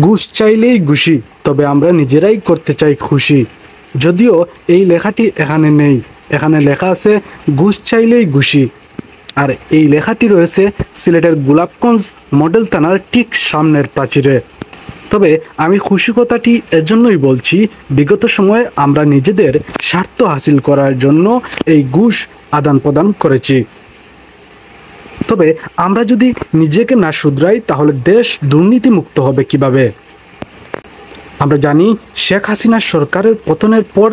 ঘুষ চাইলেই ঘুষি, তবে আমরা নিজেরাই করতে চাই খুশি। যদিও এই লেখাটি এখানে নেই, এখানে লেখা আছে ঘুষ চাইলেই ঘুষি। আর এই লেখাটি রয়েছে সিলেটের গোলাপগঞ্জ মডেল থানার ঠিক সামনের প্রাচীরে। তবে আমি খুশি কথাটি এজন্যই বলছি, বিগত সময়ে আমরা নিজেদের স্বার্থ হাসিল করার জন্য এই ঘুষ আদান প্রদান করেছি। তবে আমরা যদি নিজেকে না শুধরাই তাহলে দেশ দুর্নীতিমুক্ত হবে কিভাবে? আমরা জানি শেখ হাসিনা সরকারের পতনের পর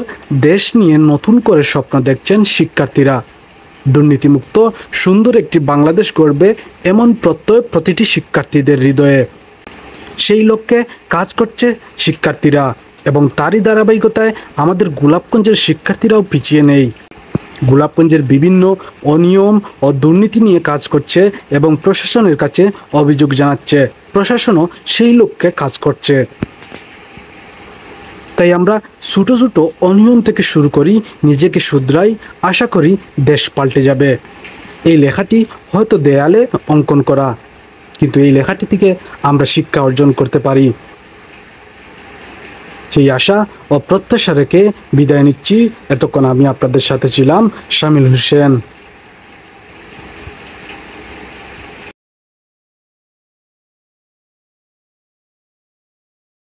দেশ নিয়ে নতুন করে স্বপ্ন দেখছেন শিক্ষার্থীরা। দুর্নীতিমুক্ত সুন্দর একটি বাংলাদেশ গড়বে এমন প্রত্যয় প্রতিটি শিক্ষার্থীদের হৃদয়ে। সেই লক্ষ্যে কাজ করছে শিক্ষার্থীরা, এবং তারই ধারাবাহিকতায় আমাদের গোলাপগঞ্জের শিক্ষার্থীরাও পিছিয়ে নেই। গোলাপগঞ্জের বিভিন্ন অনিয়ম ও দুর্নীতি নিয়ে কাজ করছে এবং প্রশাসনের কাছে অভিযোগ জানাচ্ছে। প্রশাসনও সেই লক্ষ্যে কাজ করছে। তাই আমরা ছোটো ছোটো অনিয়ম থেকে শুরু করি, নিজেকে শুধরাই, আশা করি দেশ পাল্টে যাবে। এই লেখাটি হয়তো দেয়ালে অঙ্কন করা, কিন্তু এই লেখাটি থেকে আমরা শিক্ষা অর্জন করতে পারি। সেই আশা ও প্রত্যাশা রেখে বিদায় নিচ্ছি। এতক্ষণ আমি আপনাদের সাথে ছিলাম শামিল হোসেন।